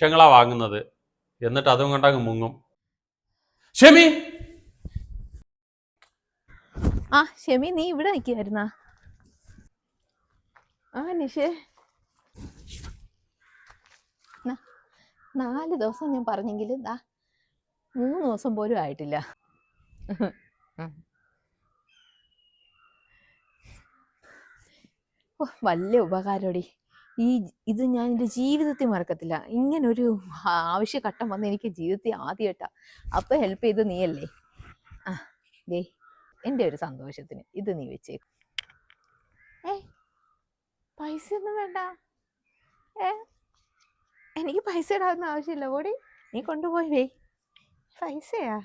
ലക്ഷങ്ങളാ വാങ്ങുന്നത്. എന്നിട്ട് അതും കൊണ്ടങ്ങ് മുങ്ങും. ഷെമി, ഷെമി, നീ ഇവിടെ നിൽക്കുവായിരുന്നാ? നിഷേ, 4 ദിവസം ഞാൻ പറഞ്ഞെങ്കിലും 3 ദിവസം പോലും ആയിട്ടില്ല. വലിയ ഉപകാരമടി. ഇത് ഞാൻ എൻ്റെ ജീവിതത്തിൽ മറക്കത്തില്ല. ഇങ്ങനൊരു ആവശ്യഘട്ടം വന്ന് എനിക്ക് ജീവിതത്തിൽ ആദ്യമായിട്ടാ. അപ്പം ഹെൽപ്പ് ചെയ്ത് നീയല്ലേ. ദേ, എൻ്റെ ഒരു സന്തോഷത്തിന് ഇത് നീ വെച്ചേക്കും. പൈസ ഒന്നും വേണ്ട. എനിക്ക് പൈസ ഇടാവുന്ന ആവശ്യമില്ല. ഓടി, നീ കൊണ്ടുപോയി പൈസയാ.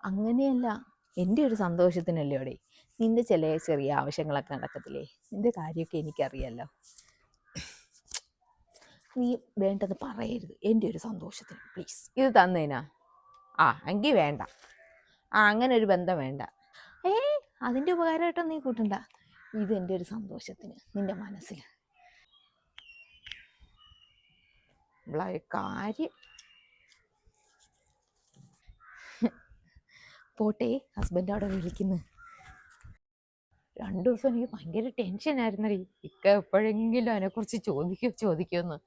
അങ്ങനെയല്ല, എൻ്റെ ഒരു സന്തോഷത്തിനല്ലേ ഓടി. നിന്റെ ചില ചെറിയ ആവശ്യങ്ങളൊക്കെ നടക്കത്തില്ലേ, നിന്റെ കാര്യമൊക്കെ എനിക്കറിയാലോ. നീ വേണ്ടത് പറയരുത്, എൻ്റെ ഒരു സന്തോഷത്തിന് പ്ലീസ്. ഇത് തന്നേനാ? എങ്കിൽ വേണ്ട. അങ്ങനെ ഒരു ബന്ധം വേണ്ട. അതിൻ്റെ ഉപകാരമായിട്ടോ നീ കൂട്ടണ്ട. ഇത് എൻ്റെ ഒരു സന്തോഷത്തിന്, നിന്റെ മനസ്സിൽ കാര്യം. പോട്ടെ, ഹസ്ബൻഡ് അവിടെ വിളിക്കുന്നു. 2 ദിവസം എനിക്ക് ഭയങ്കര ടെൻഷനായിരുന്നടി. എപ്പോഴെങ്കിലും അതിനെക്കുറിച്ച് ചോദിക്കുമെന്ന്.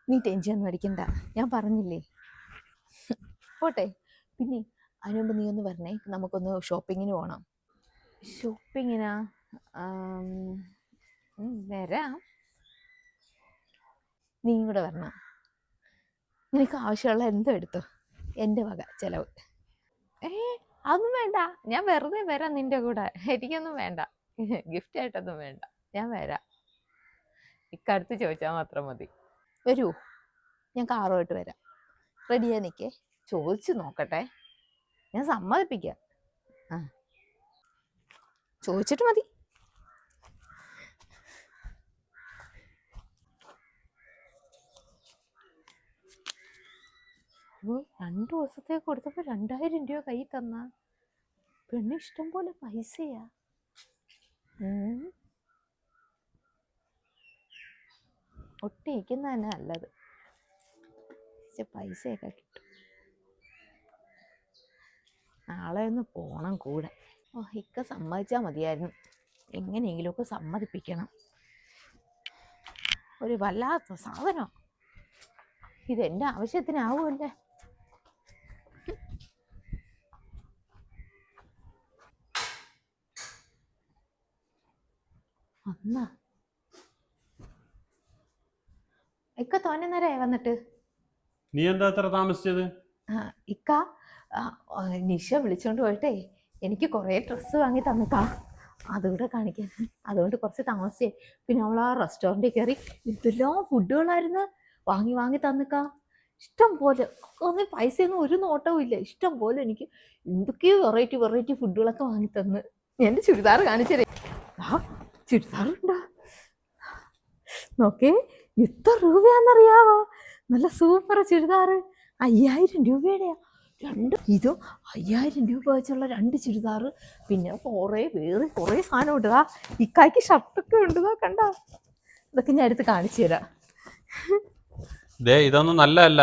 നീ ടെൻഷൻ ഒന്നും അടിക്കണ്ട, ഞാൻ പറഞ്ഞില്ലേ. പോട്ടെ. പിന്നെ അതിനു മുമ്പ് നീ ഒന്ന് വരണേ, നമുക്കൊന്ന് ഷോപ്പിങ്ങിന് പോകണം. ഷോപ്പിങ്ങിനാ? വരാം. നീ കൂടെ വരണം. നിനക്ക് ആവശ്യമുള്ള എന്തോ എടുത്തോ, എൻ്റെ വക ചിലവ്. അതൊന്നും വേണ്ട, ഞാൻ വെറുതെ വരാം നിന്റെ കൂടെ. എനിക്കൊന്നും വേണ്ട, ഗിഫ്റ്റ് ആയിട്ടൊന്നും വേണ്ട. ഞാൻ വരാം, ഇക്കടുത്ത് ചോദിച്ചാൽ മാത്രം മതി. വരൂ, ഞാൻ കാറുമായിട്ട് വരാം. റെഡിയാ നിൽക്കേ. ചോദിച്ചു നോക്കട്ടെ, ഞാൻ സമ്മതിപ്പിക്കാം. ചോദിച്ചിട്ട് മതി. 2 ദിവസത്തേക്ക് കൊടുത്തപ്പോൾ 2000 രൂപ കൈ തന്ന പെണ്ണ് ഇഷ്ടം പോലെ പൈസയാ. ഒട്ടിയിരിക്കുന്ന തന്നെ നല്ലത്, പൈസയൊക്കെ കിട്ടും. നാളെ ഒന്ന് പോണം കൂടെ. ഇക്ക സമ്മതിച്ചാൽ മതിയായിരുന്നു. എങ്ങനെയെങ്കിലുമൊക്കെ സമ്മതിപ്പിക്കണം. ഒരു വല്ലാത്ത സാധനം. ഇതെൻ്റെ ആവശ്യത്തിനാവുമല്ലേ. ഇക്ക തോന്നെ നേരമായി വന്നിട്ട്. നീ എന്താ അത്ര താമസിച്ചത്? ഇക്ക നിഷ വിളിച്ചോണ്ട് പോയിട്ടേ എനിക്ക് കുറേ ഡ്രസ്സ് വാങ്ങി തന്നിക്കാ, അതുകൂടെ കാണിക്കാൻ. അതുകൊണ്ട് കുറച്ച് താമസിച്ചേ. പിന്നെ അവൾ ആ റെസ്റ്റോറൻറ്റിൽ കയറി എന്തെല്ലാം ഫുഡുകളായിരുന്നു വാങ്ങി തന്നിക്കാ. ഇഷ്ടം പോലെ. ഒന്നും പൈസയൊന്നും ഒരു നോട്ടവും ഇല്ല. ഇഷ്ടം പോലെ എനിക്ക് എന്തൊക്കെയോ വെറൈറ്റി ഫുഡുകളൊക്കെ വാങ്ങി തന്ന്. എൻ്റെ ചുരിദാർ കാണിച്ചേ. ചുരിദാറുണ്ടോ നോക്കേ, എത്ര രൂപയാണെന്നറിയാവോ? നല്ല സൂപ്പർ ചുരിദാർ. 5000 രൂപയുടെയാ. ഇതും 5000 രൂപ വെച്ചുള്ള 2 ചുരിദാർ. പിന്നെ വേറെ കുറേ സാധനം ഉണ്ട്. ഇക്കായ്ക്ക് ഷർട്ടൊക്കെ ഉണ്ട്, കണ്ട. ഇതൊക്കെ ഞാൻ എടുത്ത് കാണിച്ചു തരാം. ഇതൊന്നും നല്ലതല്ല.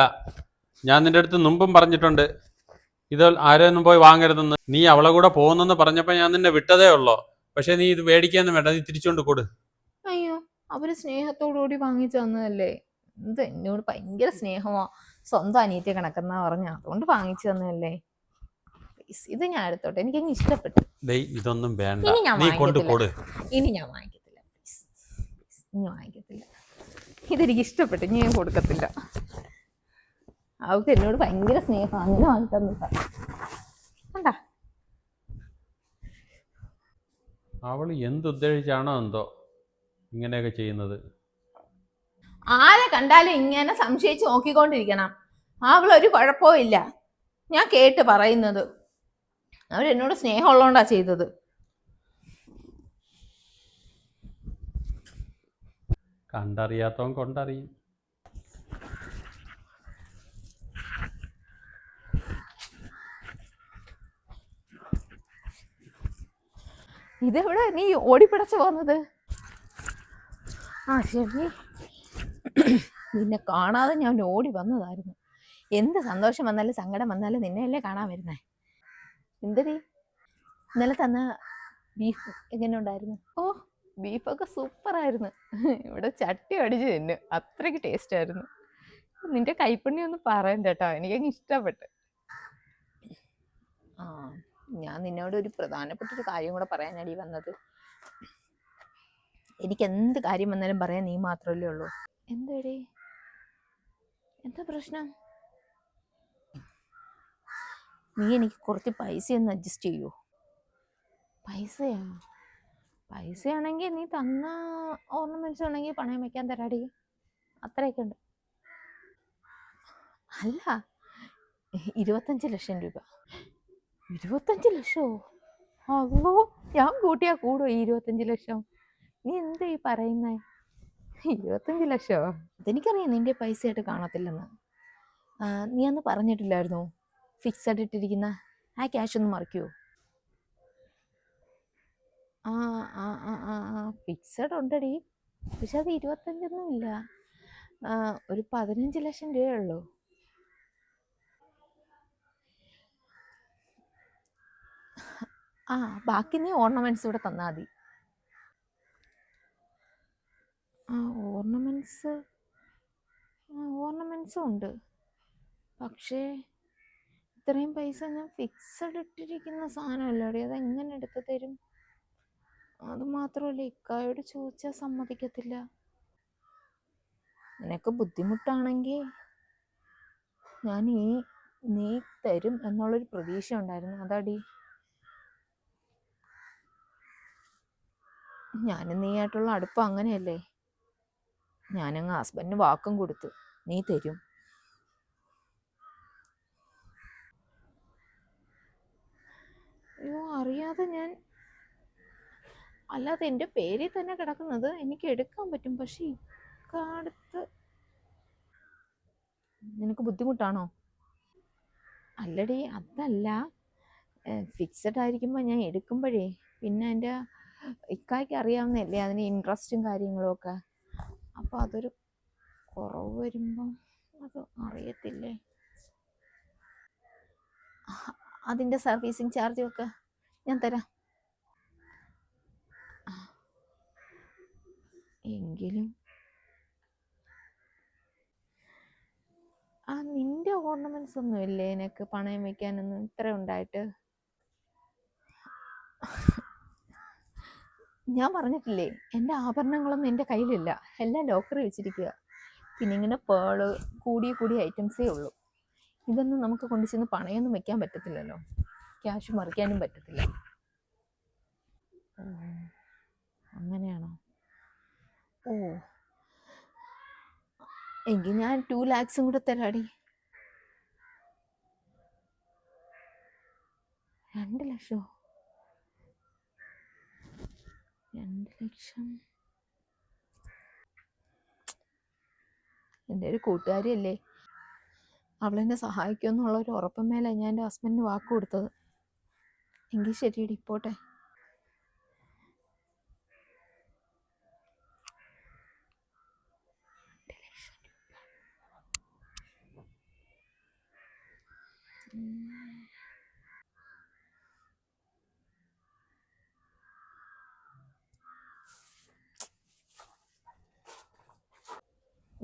ഞാൻ നിന്റെ അടുത്ത് മുമ്പും പറഞ്ഞിട്ടുണ്ട്, ഇത് ആരെയൊന്നും പോയി വാങ്ങരുതെന്ന്. നീ അവളെ കൂടെ പോകുന്നെന്ന് പറഞ്ഞപ്പോൾ ഞാൻ നിന്നെ വിട്ടതേ ഉള്ളൂ. പക്ഷെ നീ ഇത് മേടിക്കാന്നും വേണ്ട, നീ തിരിച്ചുകൊണ്ട് കൊടു. അയ്യോ, അവര് സ്നേഹത്തോടുകൂടി വാങ്ങിച്ചു തന്നതല്ലേ. ഇത് എന്നോട് ഭയങ്കര സ്നേഹമോ, സ്വന്തം അനിയത്തെ കണക്കെന്നാ പറഞ്ഞ, അതുകൊണ്ട് വാങ്ങിച്ചു തന്നതല്ലേ. ഇത് ഞാൻ എടുത്തോട്ടെ, എനിക്കങ്ങ് ഇഷ്ടപ്പെട്ടു. ഇതൊന്നും വേണ്ട, ഇനി ഞാൻ വാങ്ങിക്കത്തില്ല. ഇതെനിക്ക് ഇഷ്ടപ്പെട്ടു, ഇനി ഞാൻ കൊടുക്കത്തില്ല. അവൾക്ക് എന്നോട് ഭയങ്കര സ്നേഹം, അങ്ങനെ വാങ്ങി തന്നിട്ടാ. കണ്ടാ, അവൾ എന്തുദ്ദേശിച്ചാണോ എന്തോ ഇങ്ങനെയൊക്കെ ചെയ്യുന്നത്. ആരെ കണ്ടാലും ഇങ്ങനെ സംശയിച്ച് നോക്കിക്കൊണ്ടിരിക്കണം. അവളൊരു കുഴപ്പവും ഇല്ല, ഞാൻ കേട്ട് പറയുന്നത്. അവരെന്നോട് സ്നേഹമുള്ളതുകൊണ്ടാ ചെയ്തത്. കണ്ടറിയാത്തവൻ കൊണ്ടറിയും. ഇതെവിടെ നീ ഓടിപ്പിടച്ചു പോകുന്നത്? ശരി. നിന്നെ കാണാതെ ഞാൻ ഓടി വന്നതായിരുന്നു. എന്ത് സന്തോഷം വന്നാലും സങ്കടം വന്നാലും നിന്നെയല്ലേ കാണാൻ വരുന്നേ. എന്തടി ഇന്നലെ തന്ന ബീഫ് എങ്ങനെ ഉണ്ടായിരുന്നു? ഓ, ബീഫൊക്കെ സൂപ്പറായിരുന്നു. ഇവിടെ ചട്ടി അടിച്ച് തിന്നു, അത്രയ്ക്ക് ടേസ്റ്റ് ആയിരുന്നു. നിന്റെ കൈപ്പുണ്യം ഒന്നും പറയണ്ട കേട്ടോ, എനിക്കങ്ങ് ഇഷ്ടപ്പെട്ടു. ആ, ഞാൻ നിന്നോട് ഒരു പ്രധാനപ്പെട്ട ഒരു കാര്യം കൂടെ പറയാനാടി വന്നത്. എനിക്ക് എന്ത് കാര്യം വന്നാലും പറയാൻ നീ മാത്രമല്ലേ ഉള്ളൂ. എന്തേടി, എന്താ പ്രശ്നം? നീ എനിക്ക് കുറച്ച് പൈസ ഒന്ന് അഡ്ജസ്റ്റ് ചെയ്യൂ. പൈസയാ? പൈസയാണെങ്കിൽ നീ തന്ന ഓർണമെന്റ്സ് ആണെങ്കിൽ പണയം വെക്കാൻ തരാടി, അത്രയൊക്കെ ഉണ്ട്. അല്ല, 25 ലക്ഷം രൂപ. 25 ലക്ഷമോ? അല്ലോ, ഞാൻ കൂട്ടിയാ കൂടോ ഈ 25 ലക്ഷം? നീ എന്താ ഈ പറയുന്നേ? 25 ലക്ഷമോ? അതെനിക്കറിയാം നിന്റെ പൈസയായിട്ട് കാണത്തില്ലെന്ന്. നീ അന്ന് പറഞ്ഞിട്ടില്ലായിരുന്നോ ഫിക്സഡ് ഇട്ടിരിക്കുന്ന ആ ക്യാഷ് ഒന്ന് മറിക്കുമോ? ആ ആ ആ ആ ആ ഫിക്സഡ് ഉണ്ടടി, പക്ഷെ അത് 25 ഇല്ല. ഒരു 15 ലക്ഷം രൂപയുള്ളൂ. ആ, ബാക്കി നീ ഓർണമെന്റ്സ് കൂടെ തന്നാൽ മതി. ആ, ഓർണമെന്റ്സും ഉണ്ട്, പക്ഷേ ഇത്രയും പൈസ ഞാൻ ഫിക്സഡ് ഇട്ടിരിക്കുന്ന സാധനമല്ലേ, അതെങ്ങനെ എടുത്തു തരും? അത് മാത്രമല്ല, ഇക്കായോട് ചോദിച്ചാൽ സമ്മതിക്കത്തില്ല. നിനക്ക് ബുദ്ധിമുട്ടാണെങ്കിൽ ഞാൻ നീ തരും എന്നുള്ളൊരു പ്രതീക്ഷ ഉണ്ടായിരുന്നു, അതാടി. ഞാനും നീയായിട്ടുള്ള അടുപ്പം അങ്ങനെയല്ലേ. ഞാനങ്ങ് ഹസ്ബൻഡിന് വാക്കും കൊടുത്തു, നീ തരും. അയ്യോ, അറിയാതെ ഞാൻ, അല്ലാതെ എൻ്റെ പേരിൽ തന്നെ കിടക്കുന്നത് എനിക്ക് എടുക്കാൻ പറ്റും, പക്ഷെ ഇക്കാലത്ത് നിനക്ക് ബുദ്ധിമുട്ടാണോ? അല്ലടി, അതല്ല, ഫിക്സഡ് ആയിരിക്കുമ്പോൾ ഞാൻ എടുക്കുമ്പോഴേ പിന്നെ എൻ്റെ ഇക്കായ്ക്ക് അറിയാവുന്നതല്ലേ അതിന് ഇൻട്രസ്റ്റും കാര്യങ്ങളും ഒക്കെ. അപ്പോൾ അതൊരു കുറവ് വരുമ്പം അത് അറിയത്തില്ലേ. അതിൻ്റെ സർവീസിങ് ചാർജും ഒക്കെ ഞാൻ തരാം. എങ്കിലും നിന്റെ ഓർണമെന്റ്സ് ഒന്നും ഇല്ലേ എനിക്ക് പണയം വെക്കാനൊന്നും ഇത്ര ഉണ്ടായിട്ട്? ഞാൻ പറഞ്ഞിട്ടില്ലേ, എൻ്റെ ആഭരണങ്ങളൊന്നും എൻ്റെ കയ്യിലില്ല, എല്ലാം ലോക്കറിൽ വെച്ചിരിക്കുക. പിന്നെ ഇങ്ങനെ പേള് കൂടിയ ഐറ്റംസേ ഉള്ളൂ. ഇതൊന്നും നമുക്ക് കൊണ്ടു ചെന്ന് പണയൊന്നും വെക്കാൻ പറ്റത്തില്ലല്ലോ, ക്യാഷ് മറിക്കാനും പറ്റത്തില്ല. അങ്ങനെയാണോ? ഓ, എങ്കിൽ ഞാൻ 2 lakhs കൂടെ തരാടി. 2 ലക്ഷമോ? 2 ലക്ഷം എൻ്റെ ഒരു കൂട്ടുകാരിയല്ലേ, അവളെന്നെ സഹായിക്കുമെന്നുള്ള ഒരു ഉറപ്പുമേലെ ഞാൻ എൻ്റെ ഹസ്ബൻഡിന് വാക്ക് കൊടുത്തത്. എങ്കിൽ ശരിയടി, പോട്ടെ.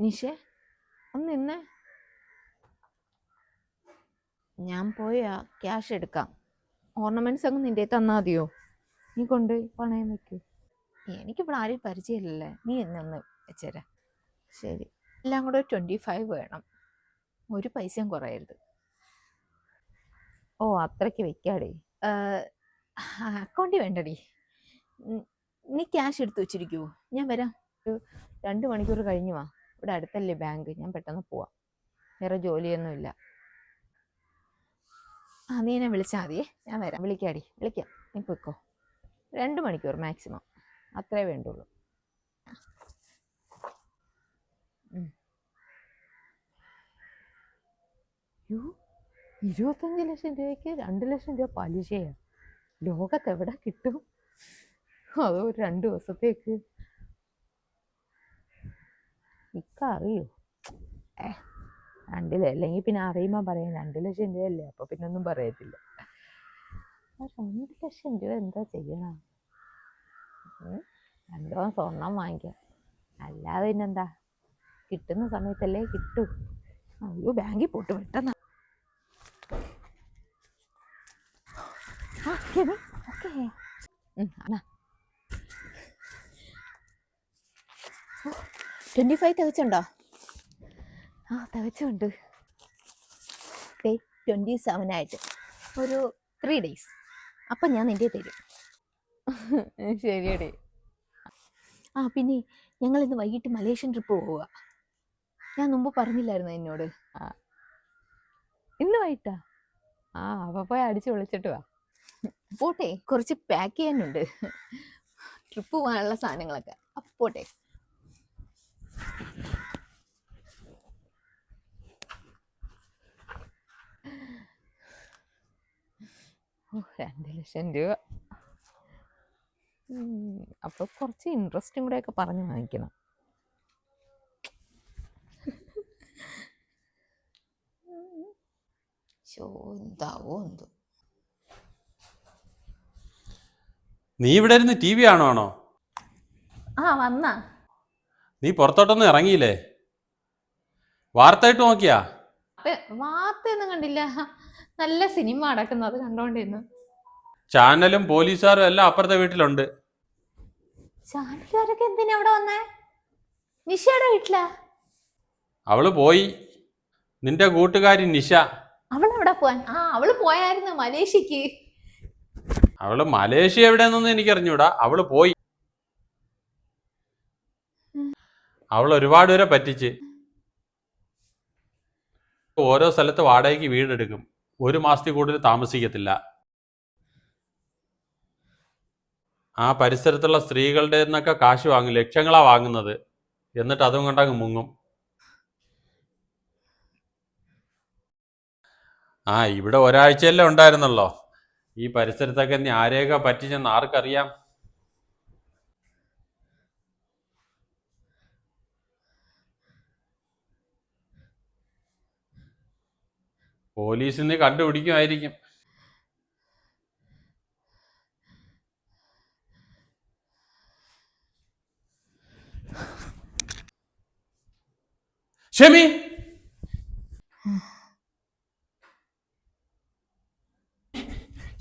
നിഷേ, ഒന്ന് നിന്നേ. ഞാൻ പോയി ക്യാഷ് എടുക്കാം. ഓർണമെന്റ്സ് അങ്ങ് നിന്റെ തന്നാൽ മതിയോ? നീ കൊണ്ടുപോയി പണയം വെക്കൂ. എനിക്കിവിടെ ആരും പരിചയമില്ലല്ലേ, നീ എന്നെ ഒന്ന് വെച്ചേരാ. ശരി, എല്ലാം കൂടെ 25 വേണം, ഒരു പൈസയും കുറയരുത്. ഓ, അത്രയ്ക്ക് വെക്കാടേ. അക്കൗണ്ടിൽ വേണ്ടടി, നീ ക്യാഷ് എടുത്ത് വെച്ചിരിക്കുവോ? ഞാൻ വരാം, ഒരു 2 മണിക്കൂർ കഴിഞ്ഞു വാ. ഇവിടെ അടുത്തല്ലേ ബാങ്ക്, ഞാൻ പെട്ടെന്ന് പോവാം, വേറെ ജോലിയൊന്നുമില്ല. നീ എന്നെ വിളിച്ചാൽ മതിയേ, ഞാൻ വരാം. വിളിക്കാം, നീ പോയിക്കോ. 2 മണിക്കൂർ മാക്സിമം, അത്രേ വേണ്ടുള്ളൂ. 25 ലക്ഷം രൂപയ്ക്ക് 2 ലക്ഷം രൂപ പലിശയാണ്. ലോകത്ത് എവിടെ കിട്ടും? അതോ ഒരു 2 ദിവസത്തേക്ക്? ഇക്ക അറിയോ? 2 ലക്ഷം അല്ലെങ്കിൽ പിന്നെ അറിയുമ്പോൾ പറയാം 2 ലക്ഷം രൂപയല്ലേ, അപ്പോൾ പിന്നെ ഒന്നും പറയത്തില്ല. 2 ലക്ഷം രൂപ എന്താ ചെയ്യണം? എന്തോ സ്വർണം വാങ്ങിക്കാം, അല്ലാതെ പിന്നെന്താ, കിട്ടുന്ന സമയത്തല്ലേ കിട്ടൂ. അയ്യോ ബാങ്കിൽ പോട്ട് പെട്ടെന്ന്. ഓക്കെ 25 തികച്ചുണ്ടോ? തികച്ചുണ്ട്. 27 ആയിട്ട് ഒരു 3 days. അപ്പം ഞാൻ നിൻ്റെ തരും. ശരിയടി. പിന്നെ ഞങ്ങൾ ഇന്ന് വൈകിട്ട് മലേഷ്യൻ ട്രിപ്പ് പോവുക. ഞാൻ മുമ്പ് പറഞ്ഞില്ലായിരുന്നു എന്നോട്? ഇന്ന് വൈകിട്ടാ? അപ്പോൾ പോയി അടിച്ച് വിളിച്ചിട്ട് വാ. പോട്ടെ, കുറച്ച് പാക്ക് ചെയ്യാനുണ്ട്, ട്രിപ്പ് പോകാനുള്ള സാധനങ്ങളൊക്കെ. അപ്പം പോട്ടെ. ഓ 2 ലക്ഷം രൂപ. അപ്പോൾ കുറച്ച് ഇൻട്രസ്റ്റും കൂടെയൊക്കെ പറഞ്ഞ് വാങ്ങിക്കണം. എന്താവോ എന്തോ. നീ ഇവിടെ ഇരുന്ന് ടി വി കാണുവാണോ? വന്നാ? നീ പുറത്തോട്ടൊന്നും ഇറങ്ങിയില്ലേ? വാർത്തയായിട്ട് നോക്കിയാ? വാർത്തയൊന്നും കണ്ടില്ല, നല്ല സിനിമ നടക്കുന്നു, അത് കണ്ടോണ്ടിരുന്നു. ചാനലും പോലീസുകാരും എല്ലാം അപ്പുറത്തെ വീട്ടിലുണ്ട്. ചാനലുകാരൊക്കെ എന്തിനാ അവിടെ വന്നേ? നിഷയുടെ വീട്ടിലാ? അവള് പോയി. നിന്റെ കൂട്ടുകാരി നിഷ. അവളെവിടെ പോവാൻ? അവള് പോയായിരുന്നു മലേഷ്യക്ക്. അവള് മലേഷ്യ എവിടെയെന്നൊന്നും എനിക്കറിഞ്ഞൂടാ, അവള് പോയി. അവൾ ഒരുപാട് പേരെ പറ്റിച്ച്. ഓരോ സ്ഥലത്ത് വാടകയ്ക്ക് വീടെടുക്കും, 1 മാസത്തിൽ കൂടുതൽ താമസിക്കത്തില്ല. ആ പരിസരത്തുള്ള സ്ത്രീകളുടെ നിന്നൊക്കെ കാശ് വാങ്ങും, ലക്ഷങ്ങളാ വാങ്ങുന്നത്. എന്നിട്ട് അതും കൊണ്ടങ്ങ് മുങ്ങും. ഇവിടെ ഒരാഴ്ചയല്ലേ ഉണ്ടായിരുന്നല്ലോ. ഈ പരിസരത്തൊക്കെ നീ ആരെയൊക്കെ പറ്റിച്ചെന്ന് ആർക്കറിയാം? പോലീസിന് കണ്ടുപിടിക്കുമായിരിക്കും. ഷെമി,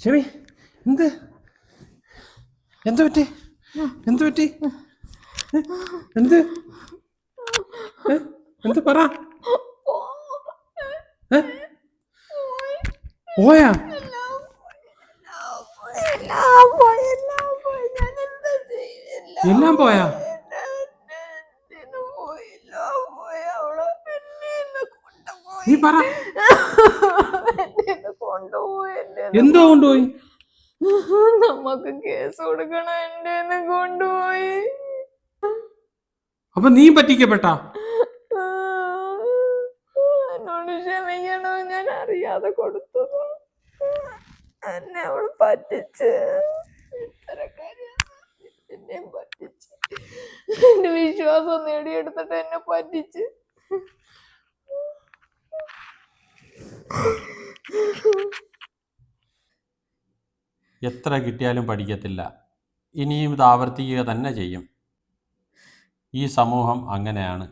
ഷെമി, എന്ത് പറ്റി? എന്ത് പറ? പോയാ? എല്ലാം പോയാ? നീ പറ. എന്തോ കൊണ്ടുപോയി? നമുക്ക് കേസ് കൊടുക്കണം, എന്റെ കൊണ്ടുപോയി. അപ്പൊ നീ പറ്റിക്കപ്പെട്ടാ? എന്നോട് ക്ഷമിക്കണോ, ഞാൻ അറിയാതെ കൊടുത്തത്. എന്നെ അവള് പറ്റിച്ച്. എന്നെ പറ്റിച്ച്, എന്റെ വിശ്വാസം നേടിയെടുത്തിട്ട് എന്നെ പറ്റിച്ച്. എത്ര കിട്ടിയാലും പഠിക്കത്തില്ല, ഇനിയും ഇത് ആവർത്തിക്കുക തന്നെ ചെയ്യും. ഈ സമൂഹം അങ്ങനെയാണ്.